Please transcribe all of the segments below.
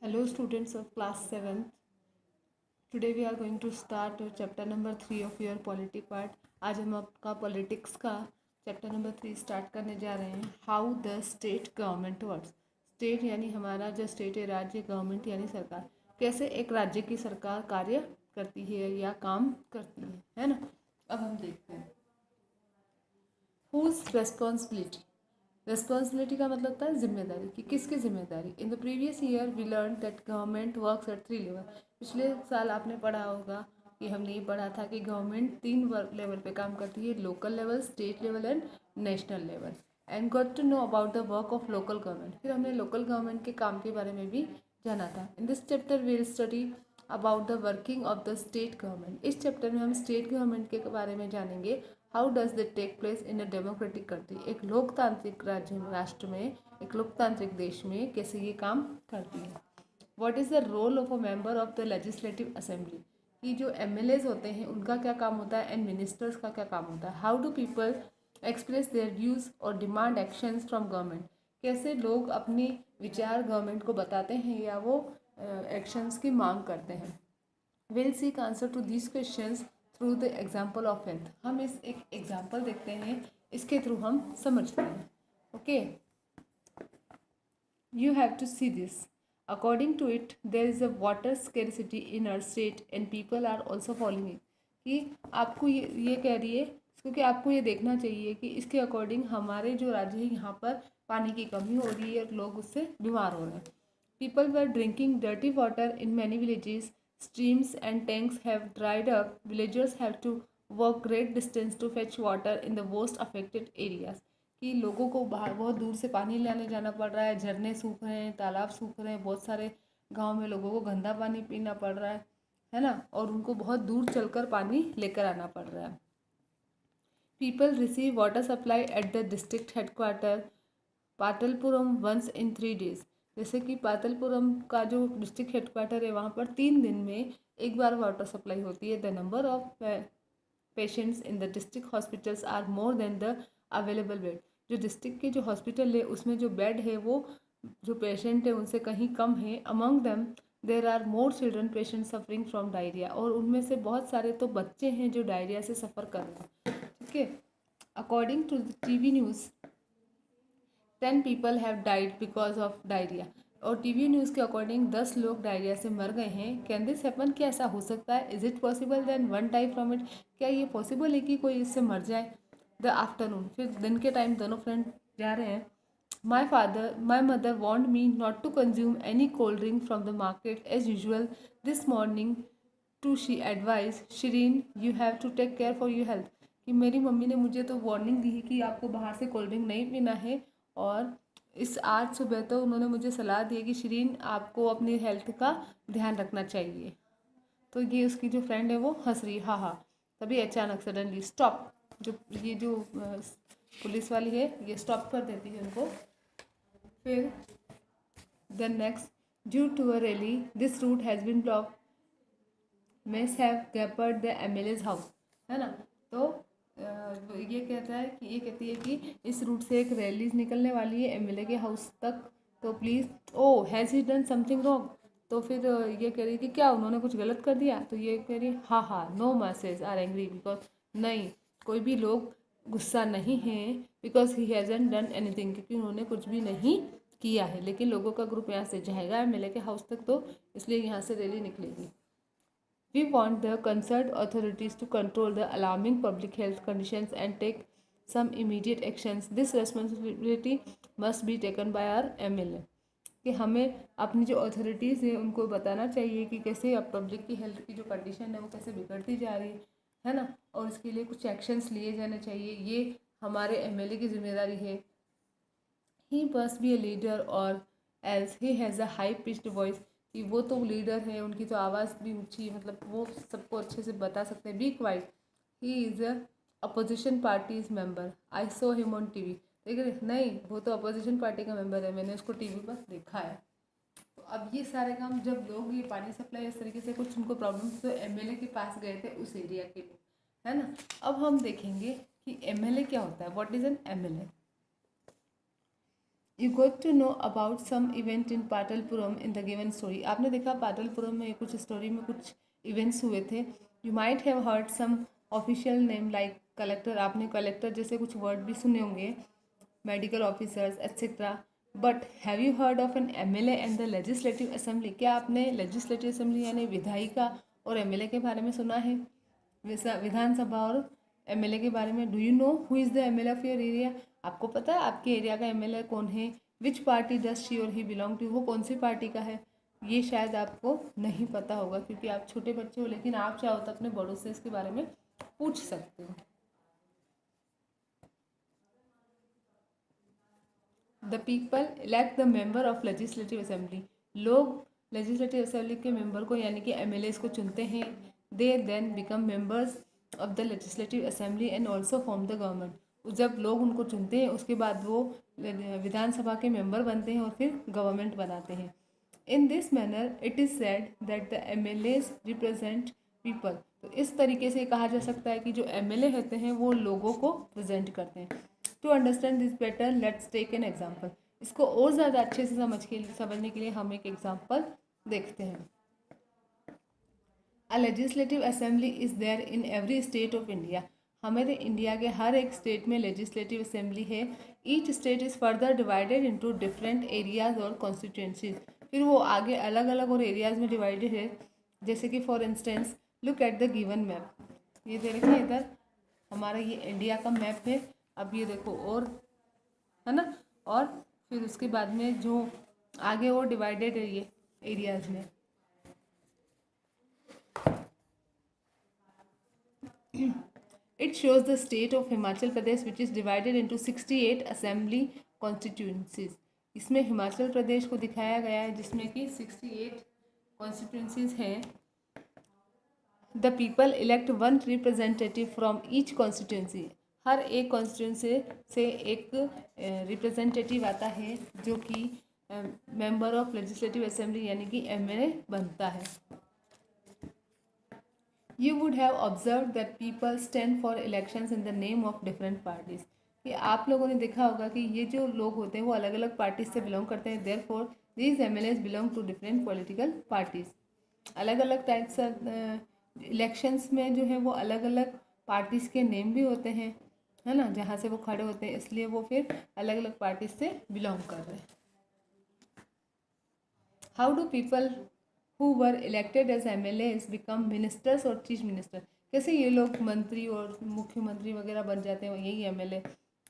Hello students of class 7th. Today we are going to start chapter number 3 of your polity part. आज हम आपका politics का chapter number 3 start करने जा रहे हैं. How the state government works. State यानी हमारा जो स्टेट है, राज्य, गवर्नमेंट यानी सरकार. कैसे एक राज्य की सरकार कार्य करती है या काम करती है ना. अब हम देखते हैं. Whose responsibility. रेस्पॉन्सिबिलिटी का मतलब होता है जिम्मेदारी, कि किसकी जिम्मेदारी. In the previous year we learn that government works at 3 level. पिछले साल आपने पढ़ा होगा कि हमने ये पढ़ा था कि गवर्नमेंट 3 लेवल पे काम करती है. Local level, state level and national level. And got to know about the work of local government. फिर हमने लोकल गवर्नमेंट के काम के बारे में भी जाना था. In this chapter we will study about the working of the state government. इस चैप्टर में हम स्टेट गवर्नमेंट के बारे में जानेंगे. How does it take place in a democratic country. एक लोकतांत्रिक राज्य राष्ट्र में, एक लोकतांत्रिक देश में कैसे ये काम करती है. What is the role of a member of the legislative assembly. कि जो MLAs होते हैं उनका क्या काम होता है एंड मिनिस्टर्स का क्या काम होता है. How do people express their views और डिमांड एक्शंस फ्रॉम गवर्नमेंट. कैसे लोग अपने विचार गवर्नमेंट को बताते हैं या वो एक्शंस की मांग करते हैं. Will seek answer to these questions through the example of health. हम इस एक एग्जाम्पल देखते हैं, इसके थ्रू हम समझते हैं. Okay, you have to see this. According to it there is a water scarcity in our state and people are also following it. कि आपको ये कह रही है क्योंकि आपको ये देखना चाहिए कि इसके अकॉर्डिंग हमारे जो राज्य है यहाँ पर पानी की कमी हो रही है, लोग उससे बीमार हो रहे हैं. People were drinking dirty water in many villages. Streams and tanks have dried up. Villagers have to walk great distance to fetch water in the worst affected areas. कि लोगों को बाहर बहुत दूर से पानी लाने जाना पड़ रहा है. झरने सूख रहे हैं, तालाब सूख रहे हैं. बहुत सारे गांव में लोगों को गंदा पानी पीना पड़ रहा है ना. और उनको बहुत दूर चलकर पानी लेकर आना पड़ रहा है. People receive water supply at the district headquarter Patalpuram once in 3 days. जैसे कि पाटलपुरम का जो डिस्ट्रिक्ट हेडक्वार्टर है वहाँ पर 3 दिन में एक बार वाटर सप्लाई होती है. The number of patients in the district hospitals are more than the available bed. जो डिस्ट्रिक्ट के जो हॉस्पिटल है उसमें जो बेड है वो जो पेशेंट है उनसे कहीं कम है. Among them there are more children patient suffering from diarrhoea. और उनमें से बहुत सारे तो बच्चे हैं जो डायरिया से सफ़र कर रहे हैं. ठीक है. According to the TV news 10 people have died because of diarrhea. और TV न्यूज़ के अकॉर्डिंग 10 लोग डायरिया से मर गए हैं. Can this happen. क्या ऐसा हो सकता है. Is it possible then one time from it. क्या ये पॉसिबल है कि कोई इससे मर जाए. The afternoon. फिर दिन के टाइम दोनों फ्रेंड जा रहे हैं. My mother want me not to consume any cold drink from the market as usual this morning to she advise Shirin you have to take care for your health. कि मेरी mummy ने मुझे तो warning दी है कि आपको बाहर से कोल्ड ड्रिंक नहीं पीना है. और इस आज सुबह तो उन्होंने मुझे सलाह दी है कि शिरीन आपको अपनी हेल्थ का ध्यान रखना चाहिए. तो ये उसकी जो फ्रेंड है वो हंस रही. हाँ हाँ. तभी अचानक सडनली स्टॉप. जो पुलिस वाली है ये स्टॉप कर देती है उनको. फिर the next due to a rally this route has been block mess have gathered the MLA's house. है ना. तो ये कहता है कि ये कहती है कि इस रूट से एक रैली निकलने वाली है MLA के हाउस तक. तो please oh has he done something wrong. तो फिर ये कह रही है कि क्या उन्होंने कुछ गलत कर दिया. तो ये कह रही है हाँ हाँ no message are angry because. नहीं, कोई भी लोग गुस्सा नहीं हैं because he hasn't done anything. क्योंकि उन्होंने कुछ भी नहीं किया है. लेकिन लोगों का ग्रुप यहाँ से जाएगा MLA के हाउस तक, तो इसलिए यहाँ से रैली निकलेगी. We want the concerned authorities to control the alarming public health conditions and take some immediate actions. This responsibility must be taken by our MLA. कि हमें अपनी जो अथॉरिटीज़ हैं उनको बताना चाहिए कि कैसे अब पब्लिक की हेल्थ की जो कंडीशन है वो कैसे बिगड़ती जा रही है ना. और इसके लिए कुछ एक्शंस लिए जाने चाहिए. ये हमारे MLA की जिम्मेदारी है. He must be a leader और else he has a high pitched voice. कि वो तो लीडर है, उनकी तो आवाज़ भी ऊंची, मतलब वो सबको अच्छे से बता सकते हैं. Be quiet. He is a opposition party's member. I saw him on TV. देखिए नहीं, वो तो अपोजिशन पार्टी का मेंबर है, मैंने उसको TV पर देखा है. तो अब ये सारे काम जब लोग ये पानी सप्लाई इस तरीके से कुछ उनको प्रॉब्लम तो MLA के पास गए थे उस एरिया के लोग, है ना. अब हम देखेंगे कि MLA क्या होता है. What is an MLA. You got to know about some event in Patalpuram in the given story. आपने देखा पाटलपुरम में कुछ स्टोरी में कुछ इवेंट्स हुए थे। You might have heard some official name like collector, आपने कलेक्टर जैसे कुछ वर्ड भी सुने होंगे, medical officers etcetera. But have you heard of an MLA and the legislative assembly? क्या आपने लेजिस्लेटिव असेंबली यानी विधायिका और एमएलए के बारे में सुना है? विधानसभा और एमएलए के बारे में। Do you know who is the MLA of your area? आपको पता है आपके एरिया का एमएलए कौन है? विच पार्टी डज शी और ही बिलोंग टू? वो कौन सी पार्टी का है? ये शायद आपको नहीं पता होगा क्योंकि आप छोटे बच्चे हो, लेकिन आप चाहो तो अपने बड़ों से इसके बारे में पूछ सकते हो। The people elect the member of legislative assembly. लोग लेजिस्लेटिव असेंबली के मेंबर को यानी कि एमएलएस को चुनते हैं। They then become members of the legislative assembly and also form the government. जब लोग उनको चुनते हैं उसके बाद वो विधानसभा के मेंबर बनते हैं और फिर गवर्नमेंट बनाते हैं। In this manner it is said that the MLAs represent people. तो इस तरीके से कहा जा सकता है कि जो एमएलए होते हैं वो लोगों को प्रेजेंट करते हैं। To understand this better let's take an example. इसको और ज़्यादा अच्छे से समझने के लिए हम एक एग्जाम्पल देखते हैं। A legislative assembly is there in every state of India. हमारे इंडिया के हर एक स्टेट में लेजिस्लेटिव असेंबली है। Each state is further divided into different areas और कॉन्स्टिट्यूंसीज। फिर वो आगे अलग अलग और एरियाज में डिवाइडेड है। जैसे कि for instance look at the given map. ये दे रखिए इधर हमारा ये इंडिया का मैप है। अब ये देखो और है ना, और फिर उसके बाद में जो आगे और डिवाइडेड है ये एरियाज में। It shows the state of Himachal Pradesh which is divided into 68 assembly constituencies. इसमें हिमाचल प्रदेश को दिखाया गया है जिसमें कि 68 constituencies हैं। The people elect one representative from each constituency. हर एक कॉन्स्टिट्यूंसी से एक रिप्रेजेंटेटिव आता है जो कि मेंबर ऑफ लेजिस्लेटिव असेंबली यानी कि एमएलए बनता है। You would have observed that people stand for elections in the name of different parties. कि आप लोगों ने देखा होगा कि ये जो लोग होते हैं वो अलग अलग पार्टीज से बिलोंग करते हैं। Therefore, these MLAs belong to different political parties. अलग अलग टाइप्स इलेक्शंस में जो है वो अलग अलग पार्टीज के नेम भी होते हैं, है ना, जहाँ से वो खड़े होते हैं, इसलिए वो फिर अलग अलग पार्टीज से बिलोंग कर रहे हैं। How do people who were elected as MLAs become ministers और चीफ मिनिस्टर? कैसे ये लोग मंत्री और मुख्यमंत्री वगैरह बन जाते हैं, यही MLA.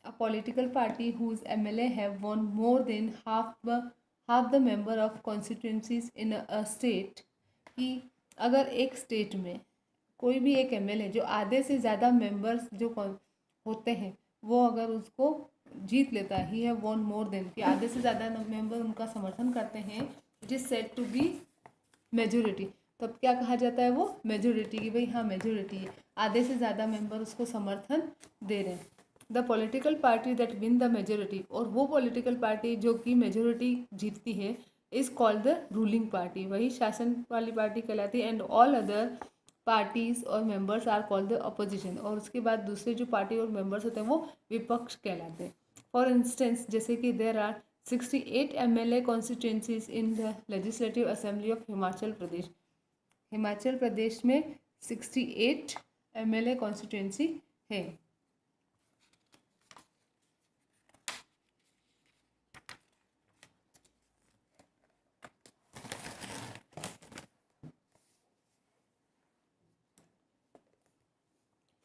A political party whose MLA have won more than half the member of constituencies in a state. कि अगर एक स्टेट में कोई भी एक एमएलए जो आधे से ज़्यादा मेंबर्स जो होते हैं वो अगर उसको जीत लेता है, he have won more than, कि आधे से ज़्यादा मेंबर उनका समर्थन करते हैं, it is said to be majority. तब क्या कहा जाता है वो मेजोरिटी, की भाई हाँ मेजोरिटी है, आधे से ज़्यादा मेंबर उसको समर्थन दे रहे हैं। The political party that win the majority, और वो पॉलिटिकल पार्टी जो कि मेजोरिटी जीतती है, is called the ruling party, वही शासन वाली पार्टी कहलाती है। एंड ऑल अदर पार्टीज और members are called the opposition, और उसके बाद दूसरे जो पार्टी और मेंबर्स होते हैं वो विपक्ष कहलाते हैं। फॉर इंस्टेंस जैसे कि there are 68 MLA constituencies in the Legislative Assembly of Himachal Pradesh. Himachal Pradesh में 68 MLA constituency है।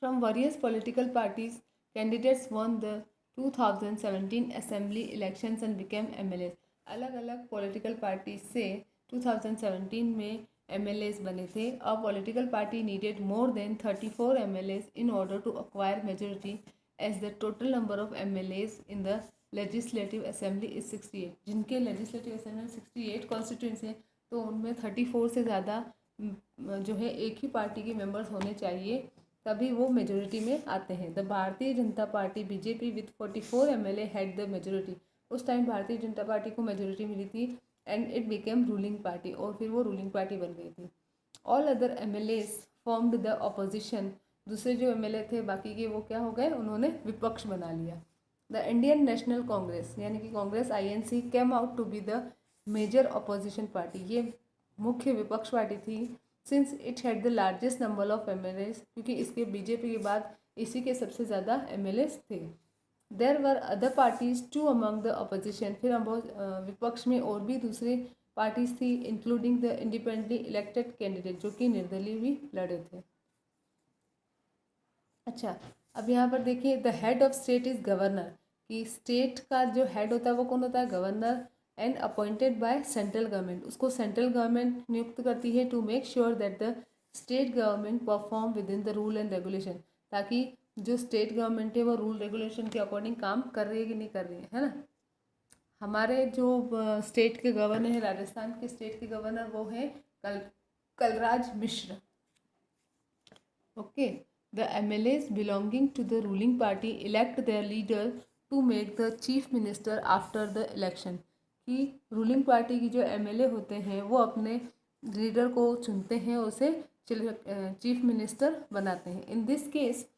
From various political parties, candidates won the 2017 assembly elections and became MLAs. अलग अलग पॉलिटिकल पार्टी से 2017 में MLAs बने थे। अ political party needed more than 34 MLAs in order to acquire majority as the total number of MLAs in the legislative assembly is 68. जिनके legislative assembly 68 constituency है तो उनमें 34 से ज़्यादा जो है एक ही पार्टी के मेंबर्स होने चाहिए, तभी वो मेजोरिटी में आते हैं। The Bharatiya Janata party BJP with 44 MLA had the majority. उस टाइम भारतीय जनता पार्टी को मेजोरिटी मिली थी and it became ruling party, और फिर वो रूलिंग पार्टी बन गई थी। All other MLAs formed the opposition. दूसरे जो MLA थे बाकी के वो क्या हो गए, उन्होंने विपक्ष बना लिया। द इंडियन नेशनल कांग्रेस यानी कि Congress INC came out to be the major opposition party, ये मुख्य विपक्ष पार्टी थी। Since it had the largest number of MLAs, क्योंकि इसके बीजेपी के बाद इसी के सबसे ज़्यादा MLAs थे। There were other parties too among the opposition, फिर हम विपक्ष में और भी दूसरे पार्टीज थी, including the independently elected candidate, जो कि निर्दलीय भी लड़े थे। अच्छा, अब यहाँ पर देखिए the head of state is governor, कि स्टेट का जो हेड होता है वो कौन होता है, governor, and appointed by central government, उसको सेंट्रल गवर्नमेंट नियुक्त करती है to make sure that the state government perform within the rule and regulation, ताकि जो स्टेट गवर्नमेंट है वो रूल रेगुलेशन के अकॉर्डिंग काम कर रही है कि नहीं कर रही है ना। हमारे जो स्टेट के गवर्नर है, राजस्थान के स्टेट के गवर्नर वो है Kalraj Mishra. Okay, the MLAs belonging to the ruling party elect their leader to make the chief minister after the election, कि रूलिंग पार्टी की जो MLA होते हैं वो अपने लीडर को चुनते हैं, उसे चीफ मिनिस्टर बनाते हैं। In this case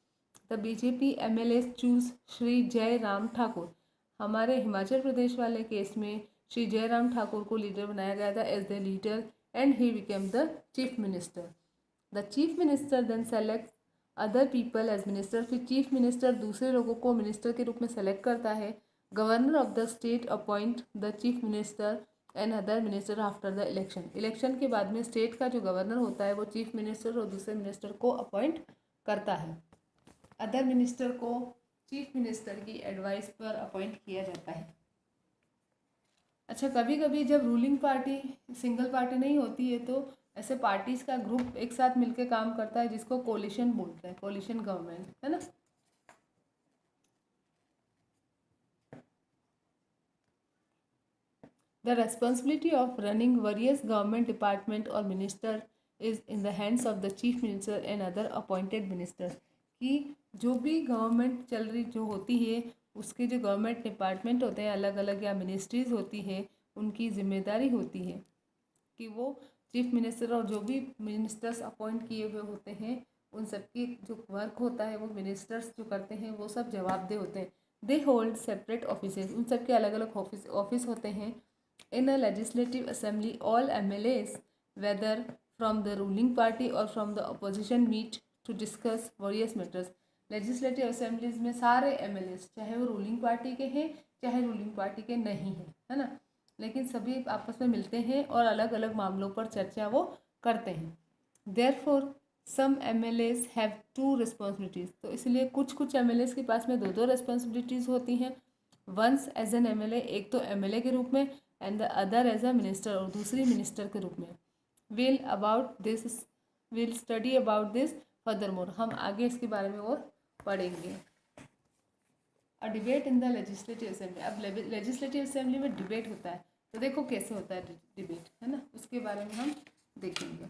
the BJP MLAs choose Shri Jairam Thakur, हमारे हिमाचल प्रदेश वाले केस में श्री जयराम ठाकुर को लीडर बनाया गया था as the leader, and he became the chief minister. The chief minister then select other people as minister, फिर चीफ मिनिस्टर दूसरे लोगों को मिनिस्टर के रूप में सेलेक्ट करता है। Governor of the state appoint the chief minister and other minister after the election, election के बाद में स्टेट का जो गवर्नर होता है वो चीफ मिनिस्टर और दूसरे मिनिस्टर को अपॉइंट करता है। अदर मिनिस्टर को चीफ मिनिस्टर की एडवाइस पर अपॉइंट किया जाता है। अच्छा, कभी कभी जब रूलिंग पार्टी सिंगल पार्टी नहीं होती है तो ऐसे पार्टीज का ग्रुप एक साथ मिलकर काम करता है, जिसको कोलिशन बोलते हैं, कोलिशन गवर्नमेंट, है ना। The responsibility of running various government department और minister is in the hands of the chief minister and other appointed ministers, कि जो भी गवर्नमेंट चल रही जो होती है उसके जो गवर्नमेंट डिपार्टमेंट होते हैं अलग अलग या मिनिस्ट्रीज होती है, उनकी जिम्मेदारी होती है कि वो चीफ मिनिस्टर और जो भी मिनिस्टर्स अपॉइंट किए हुए होते हैं उन सबकी जो वर्क होता है वो मिनिस्टर्स जो करते हैं वो सब जवाबदेह होते हैं। दे होल्ड सेपरेट ऑफिसेज, उन सब के अलग अलग ऑफिस होते हैं। In a legislative assembly all MLAs whether from the ruling party और from the opposition meet to discuss various matters. Legislative assemblies में सारे MLAs चाहे वो रूलिंग पार्टी के हैं चाहे रूलिंग पार्टी के नहीं हैं, है ना, लेकिन सभी आपस में मिलते हैं और अलग अलग मामलों पर चर्चा वो करते हैं। Therefore some MLAs have 2 responsibilities, तो इसलिए कुछ कुछ MLAs के पास में 2 रिस्पॉन्सिबिलिटीज़ होती हैं। वंस एज एन MLA, एक तो MLA के रूप में, and the other as a minister, और दूसरी मिनिस्टर के रूप में। Will study about this further more, हम आगे इसके बारे में और पढ़ेंगे। A debate in the legislative assembly, अब लेजिस्लेटिव असेंबली में डिबेट होता है, तो देखो कैसे होता है डिबेट, है ना, उसके बारे में हम देखेंगे।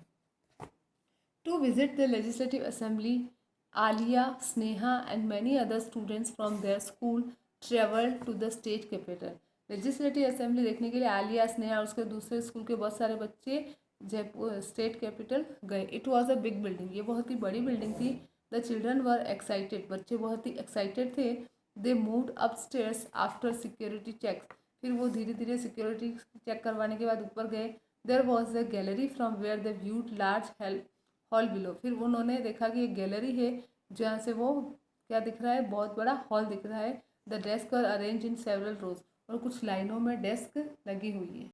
To visit the legislative assembly, Aliya, Sneha and many other students from their school travel to the state capital. Legislative assembly देखने के लिए आलिया, स्नेहा और उसके दूसरे स्कूल के बहुत सारे बच्चे जयपुर स्टेट कैपिटल गए। It was a big building, ये बहुत ही बड़ी बिल्डिंग थी। द चिल्ड्रन वर एक्साइटेड, बच्चे बहुत ही एक्साइटेड थे। They moved upstairs after security checks, फिर वो धीरे धीरे सिक्योरिटी चेक करवाने के बाद ऊपर गए। There was a gallery from where they viewed large hall below, फिर उन्होंने देखा कि एक गैलरी है जहाँ से वो क्या दिख रहा है, बहुत बड़ा हॉल दिख रहा है। The desk are arrange in several rows, और कुछ लाइनों में डेस्क लगी हुई है।